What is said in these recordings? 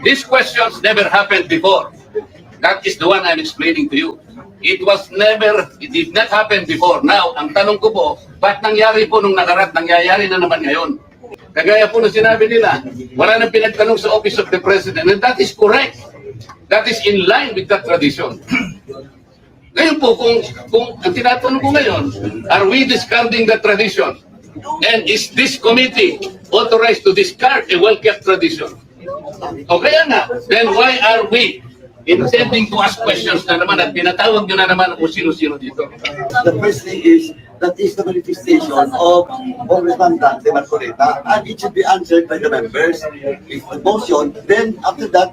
These questions never happened before. That is the one I'm explaining to you. It did not happen before. Now, ang tanong ko po, ba't nangyari po nung nakaraan, nangyayari na naman ngayon? Kagaya po na sinabi nila, wala nang pinagtanong sa Office of the President, and that is correct. That is in line with that tradition. Ngayon po, kung ang tinatanong ko ngayon, are we discarding the tradition? And is this committee authorized to discard a well-kept tradition? O kaya nga, then why are we intending to ask questions na naman at pinatawag nyo na naman kung sino-sino dito? The first thing is, that is the manifestation of Congressman Dante Marcoleta, and it should be answered by the members. If the motion, then after that,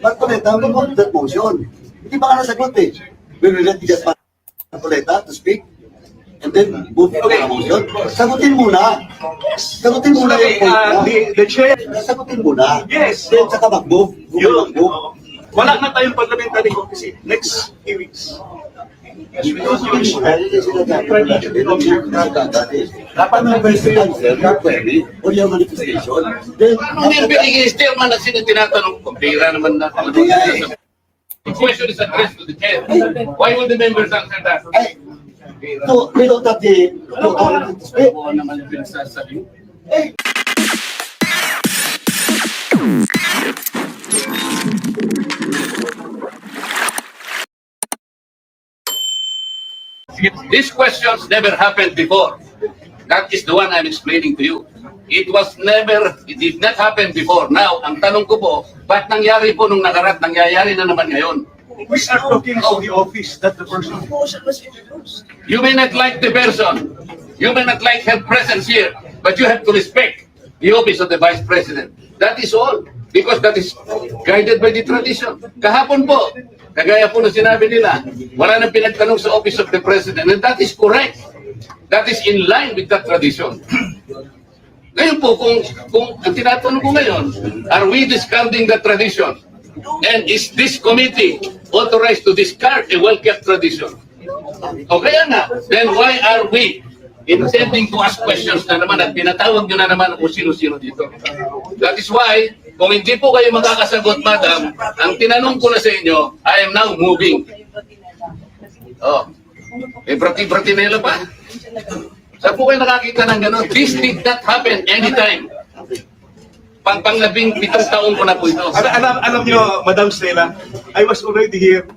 Marcoleta will vote that motion. Hindi ba ka nasagot eh? We will let just Marcoleta to speak, and then move to the motion. Sagutin muna. Sagutin muna yung point mo. The chair, Sagutin muna. yes. Then saka mag-move. Yun, wala na tayong parliamentary courtesy next few weeks. Dapat na question answer, not query, or yung manifestation. Then, Ano yung binigay statement na sino tinatanong ko? Pira naman na. The question is addressed to the chair. Why would the members answer that? so, they don't have the authority to speak. Oo naman yung pinagsasabi. These questions never happened before. That is the one I'm explaining to you. It did not happen before. Now, ang tanong ko po, ba't nangyari po nung nakaraan, nangyayari na naman ngayon? We are talking of the office that the person. You may not like the person, you may not like her presence here, but you have to respect the office of the Vice President. That is all. Because that is guided by the tradition. Kahapon po, kagaya po na sinabi nila, wala nang pinagtanong sa Office of the President, and that is correct. That is in line with that tradition. Ngayon po, kung ang tinatanong ko ngayon, are we discarding the tradition? And is this committee authorized to discard a well-kept tradition? O kaya nga, then why are we intending to ask questions na naman at pinatawag nyo na naman kung sino-sino dito? That is why, kung hindi po kayo makakasagot, madam, ang tinanong ko na sa inyo, I am now moving. Oh, may brati-bratinela pa. Saan po kayo nakakita ng gano'n? This did not happen anytime. Panglabing 7 taon ko na po ito. Alam niyo, Madam Stella, I was already here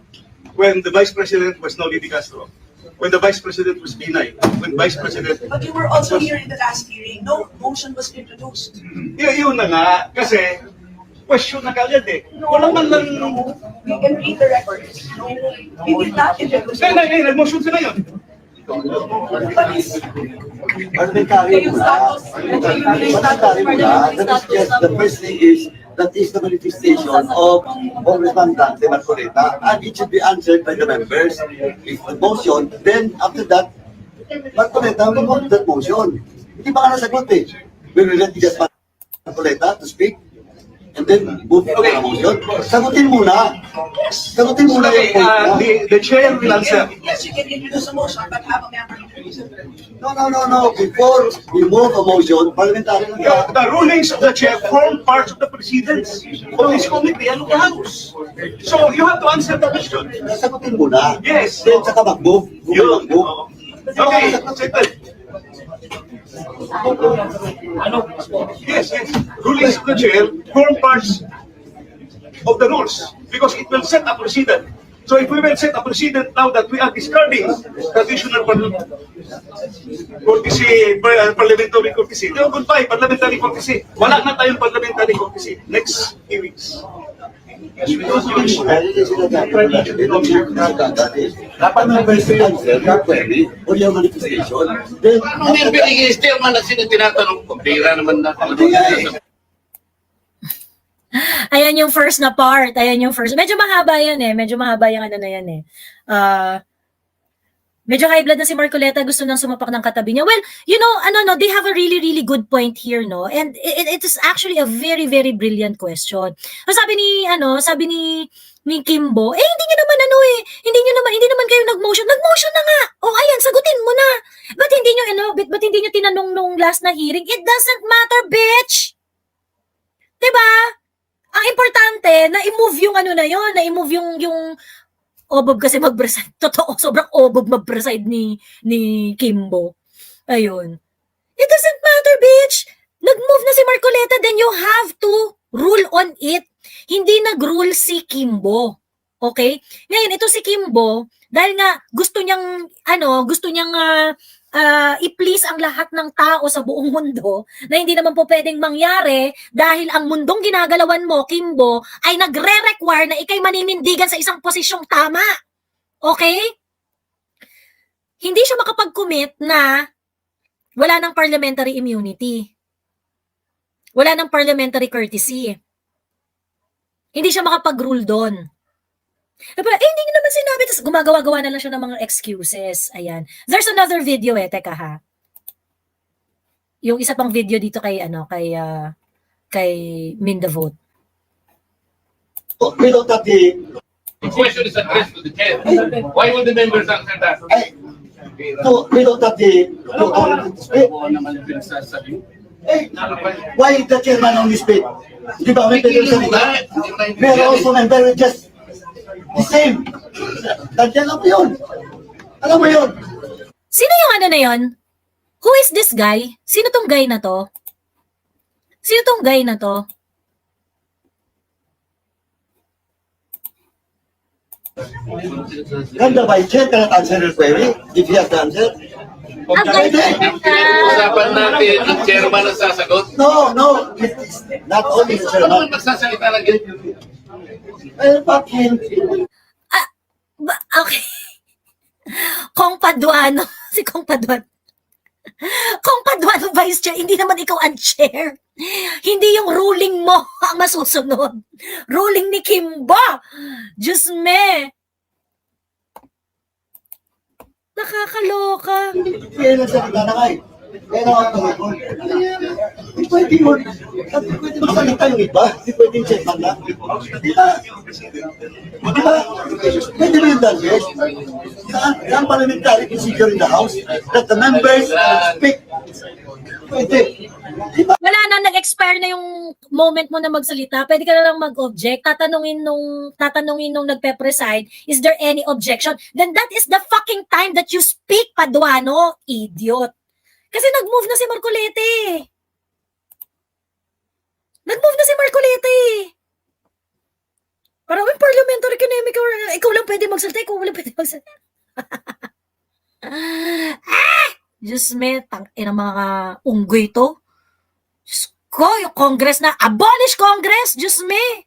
when the Vice President was Noli de Castro, when the Vice President was Binay, when Vice President... But you were also here in the last hearing. No motion was introduced. Yun na nga, kasi question na kagad eh. Walang man lang... You can read the records. We did not introduce. Nag-motion sila yun. But it's Parliamentary muna. Parliamentary muna. That is just, the first thing is, that is the manifestation of Congressman Dante Marcoleta, and it should be answered by the members. If the motion, then after that, Marcoleta will vote that motion. Hindi ba ka nasagot eh? We will let just Marcoleta to speak, and then move to the motion. Sagutin muna. Sagutin muna yung point mo. The chair will answer. yes, you can introduce a motion, but have a member introduce it. No. Before we move a motion, parliamentary muna. The rulings of the chair form parts of the proceedings of this committee and of the House. So you have to answer the question. Sagutin muna. Yes. Then saka mag-move. Yun. Mag-move. Okay, settled. Yes. Rulings of the chair form parts of the rules because it will set a precedent. So if we will set a precedent now that we are discarding traditional parliamentary courtesy, goodbye, parliamentary courtesy. Wala na tayong parliamentary courtesy next few weeks. Dapat na question answer, not query, or yung manifestation. Then, Ano yung binigay statement na sino tinatanong ko? Pira naman na. Ayan yung first na part. Ayan yung first. Medyo mahaba yan eh. Medyo mahaba yung ano na yan eh. Medyo high blood na si Marcoleta, gusto nang sumapak ng katabi niya. Well, you know, they have a really good point here, no? And it is actually a very brilliant question. So sabi ni Kimbo, hindi naman kayo nag-motion. Nag-motion na nga. O ayan, sagutin mo na. Ba't hindi nyo tinanong nung last na hearing? It doesn't matter, bitch. Diba? Ang na-move yung ano na yon, na-move yung obob kasi mag-preside. Totoo, sobrang obob mag-preside ni Kimbo. Ayun. It doesn't matter, bitch. Nag-move na si Marcoleta, then you have to rule on it. Hindi nag-rule si Kimbo. Okay? Ngayon, ito si Kimbo, dahil nga gusto niyang i-please ang lahat ng tao sa buong mundo na hindi naman po pwedeng mangyari dahil ang mundong ginagalawan mo, Kimbo, ay nagre-require na ikay maninindigan sa isang posisyong tama. Okay? Hindi siya makapag-commit na wala ng parliamentary immunity. Wala ng parliamentary courtesy. Hindi siya makapag-rule doon. Pero, hindi niya naman sinabi. Tapos gumagawa-gawa na lang siya ng mga excuses. Ayan. There's another video teka ha. Yung isa pang video dito kay Minda Vote. We don't have the, The question is addressed to the chair. Why would the members answer that? so we don't have the authority to speak. Why the chairman only speak? Di ba, may pwede salita? We are also member, just the same. Nandiyan lang po yun. Alam mo yun? Sino yung ano na yon? Who is this guy? Sino tong guy na to? Sino tong guy na to? Can the vice chair cannot answer your query if he has the answer? Ah, guy na Usapan natin, ang chairman ang sasagot. No, it's not only the Ano chairman. naman magsasalita lang yan? Bakit? Okay. Kong Paduano. Si Kong Paduano. Kong Paduano Vice Chair, hindi naman ikaw ang chair. Hindi yung ruling mo ang masusunod. Ruling ni Kimbo. Diyos me. Nakakaloka. Kaya lang sa kita na kayo. Kaya lang ang tawag ko. Hindi pwede mo. Hindi pwede magsalita yung iba. Hindi pwede yung chairman lang. Di ba? Di ba? Pwede mo yung dangis. Saan parliamentary procedure in the House that the members speak. Pwede. Di ba? Wala na, nag-expire na yung moment mo na magsalita. Pwede ka na lang mag-object. Tatanungin nung nagpe-preside, is there any objection? Then that is the fucking time that you speak, Paduano, idiot. Kasi nag-move na si Marcoleta. Nag-move na si Marcoleta. Parang may parliamentary kinemic, ikaw lang pwede magsalita, ikaw lang pwede magsalita. Diyos me, tangin ang mga unggoy to. Diyos ko, yung Congress na, abolish Congress! Diyos me!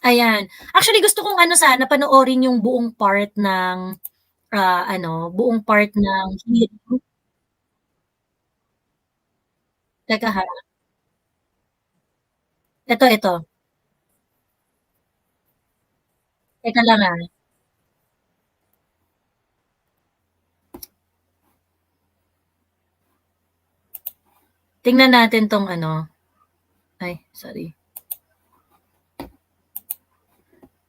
Ayan. Actually, gusto kong sana, panoorin yung buong part ng, buong part ng hearing. Teka ha. Ito. Teka lang ha. Tingnan natin tong Ay, sorry.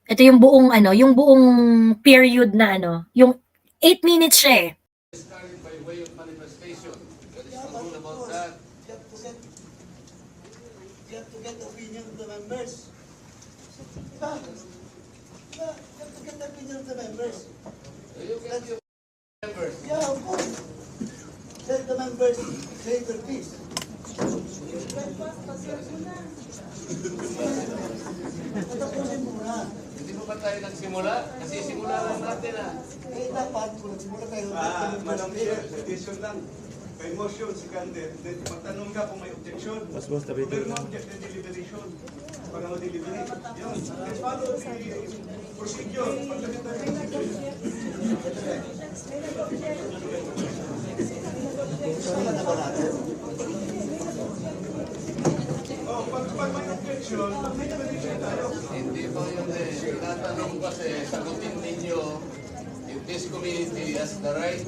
Ito yung buong period na yung 8 minutes siya eh. By way of manifestation. There is no rule about that. You have to get the opinion of the members. Diba? You have to get the opinion of the members. You get your members. Yeah, of course. Let the members say their piece. Patapusin muna. Hindi mo ba tayo nagsimula? Kasi simula lang natin Dapat kung nagsimula tayo. Madam Chair, suggestion lang. May motion, si Candid. Magtanong ka kung may objection. Kung may object na deliberation. Para ma-deliberate. Yun. Let's follow the procedure. Pag may objection, may deliberation tayo. Hindi po yun tinatanong kasi, sagutin ninyo if this community has the right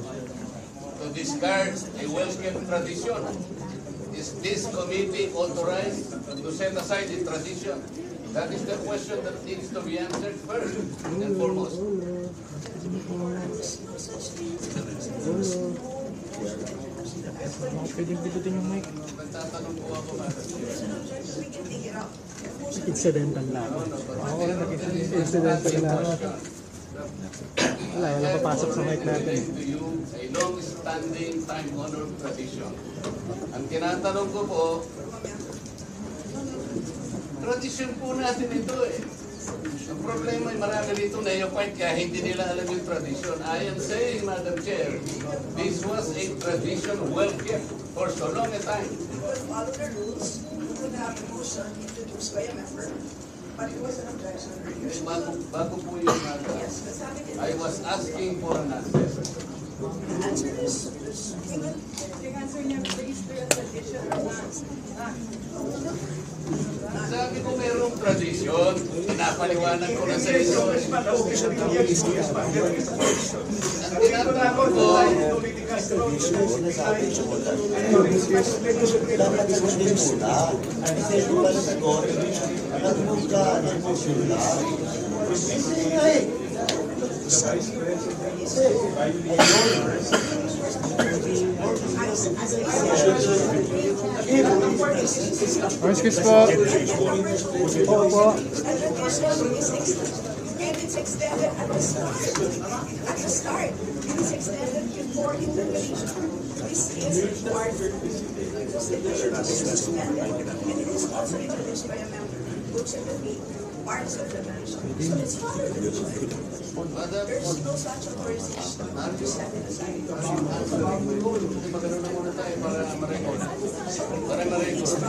to discard a well-kept tradition. Is this committee authorized to set aside the tradition? That is the question that needs to be answered first and foremost. Pwedeng pindutin yung mic. Nagtatanong po ako, Madam Chair. Incidental lang. Ako rin nag-incidental lang. Wala papasok sa mic natin. To you, a long-standing, time-honored tradition. Ang tinatanong ko po, tradition po natin ito eh. Ang problema ay marami dito neophyte kaya hindi nila alam yung tradition. I am saying, Madam Chair, this was a tradition well kept for so long a time. Follow the rules, we would have a motion introduced by a member, but it was an objection. Bago po yung Madam, Yes, but sabi din, I was asking for an answer. answer is, Yung answer niya, based to your tradition or not? Sabi ko mayroong tradition, pinapaliwanag ko na sa inyo. Ang tinatanong ko, Sinasabi ko dapat sagutin muna. Kasi di ba nasagot, nag-move ka, nag-motion lang. Hindi nga eh. Excuse po. Opo. and it's extended at the start. At the start, it is extended before intermission. This is required because the petition is suspended, and it is also introduced by a member who should be parts of the petition. So it's not a Madam, there's no such authorization to set it aside. magano na muna tayo para ma-record. Para ma-record.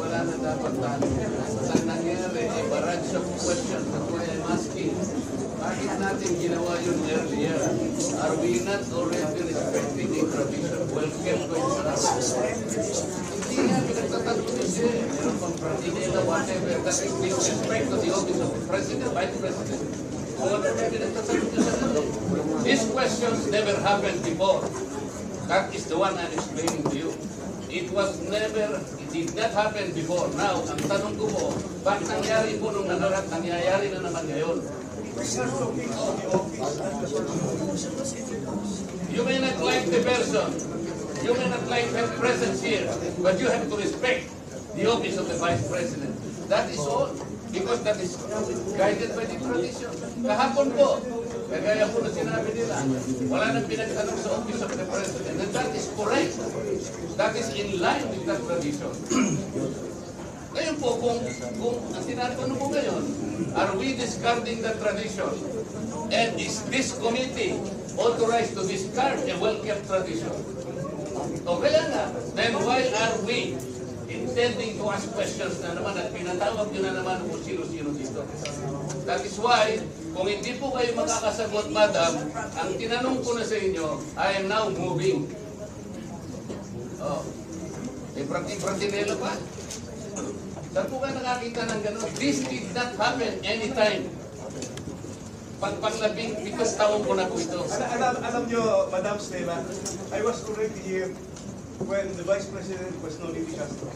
Wala na dapat tanong. Sa nangyari, a barrage of questions. That's why I'm asking. Bakit natin ginawa yun earlier? Are we not already respecting a tradition? Well, kept going sa hindi nga, pinagtatanong niya siya. Meron pang pratinela, whatever. That is disrespect to the office of the President, Vice President. So, ano na pinagtatanong niya sa natin? These questions never happened before. That is the one I'm explaining to you. It did not happen before. Now, ang tanong ko po, bakit nangyari po nung nakaraan, nangyayari na naman ngayon? You may not like the person, you may not like her presence here, but you have to respect the office of the Vice President. That is all. Because that is guided by the tradition. Kahapon po, kagaya po na sinabi nila, wala nang pinagtanong sa office of the President. And that is correct. That is in line with that tradition. Ngayon po, kung ang tinatanong ko ngayon, are we discarding the tradition? And is this committee authorized to discard a well-kept tradition? O kaya nga, then why are we intending to ask questions na naman at pinatawag nyo na naman kung sino-sino dito? That is why, kung hindi po kayo makakasagot, Madam, ang tinanong ko na sa inyo, I am now moving. Oh, pratinela pa. Saan po kayo nakakita ng gano'n? This did not happen anytime. Panglabing 7 taon ko na po ito. Alam nyo, Madam Stella, I was already here when the Vice President was Nolini Castro.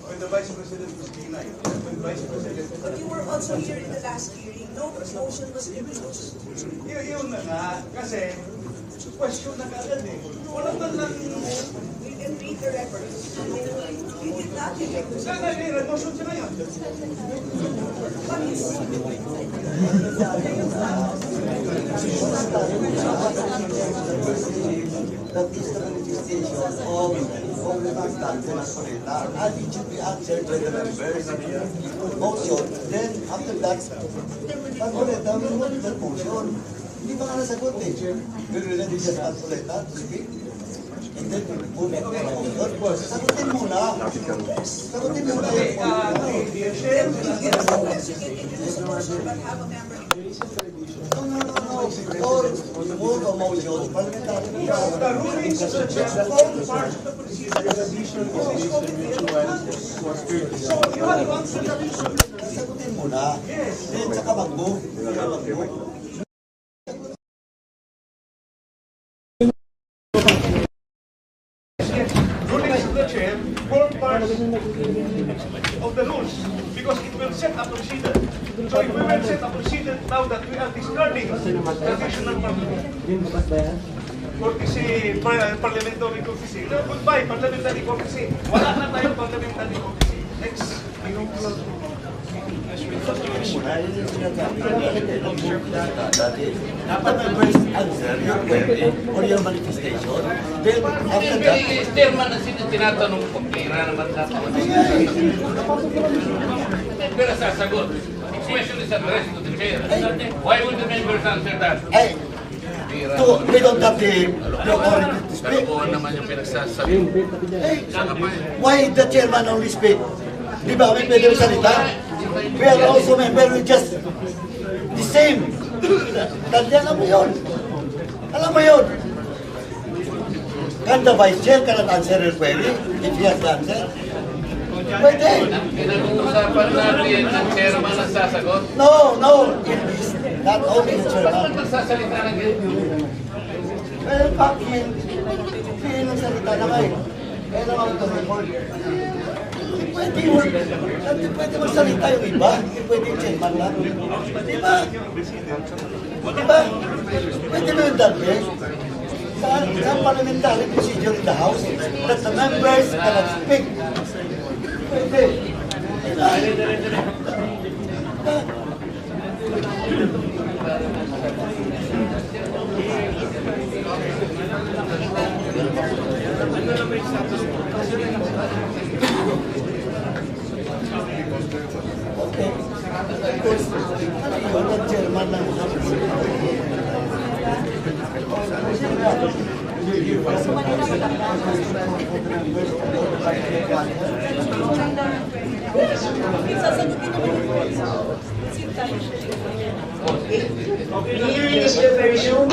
When the Vice President was Binay. When Vice President... But you were also here in the last hearing. No motion was introduced. Yun na nga, kasi question na kaagad eh. Wala man lang... We can read the records. We did not take this. Sana may motion siya ngayon. But it's That is the manifestation of reluctance and Marcoleta, and it should be answered by the members. Motion, then after that, Marcoleta will hold that motion. Hindi pa nga nasagot eh. Will we let it just Marcoleta to speak? And then we move on to the motion. Sagutin muna. Sagutin muna. but have a member. No. Or move a motion. Parliamentary. The rulings of the chair form part of the procedure. So, you have to answer the question. Sagutin muna. Then saka mag-move. Saka mag-move. parts of the rules because it will set a precedent. So if we will set a precedent now that we are discarding traditional courtesy, parliamentary courtesy. Goodbye, parliamentary courtesy. Wala na tayong parliamentary courtesy. Next. Dapat ang first answer your query or your manifestation. Then after that, Chairman na tinatanong ko, pera naman natin. Pero sasagot. The question is addressed to the chair. Why would the members answer that? we don't have the authority to speak. Kalokohan naman yung pinagsasabi. Why the chairman only speak? Di ba kami pwede magsalita? We are also member, we just the same. Tandaan mo yun. Alam mo yun. Can the vice chair cannot answer your query if he has to answer? Pwede. Pinag-uusapan natin ng chairman ang sasagot. No. It is not only the chairman. Magsasalita ng ganyan. Well, bakit? Hindi nagsalita na kayo. Kaya naman ito report. Pwede magsalita yung iba. Hindi pwede yung chairman lang. Di ba? Pwede ba yung dati? Sa parliamentary procedure in the House that the members cannot speak. Pwede. Okay. Of course, ano yung chairman ng House? Sasagutin naman po. Same time. Here is the version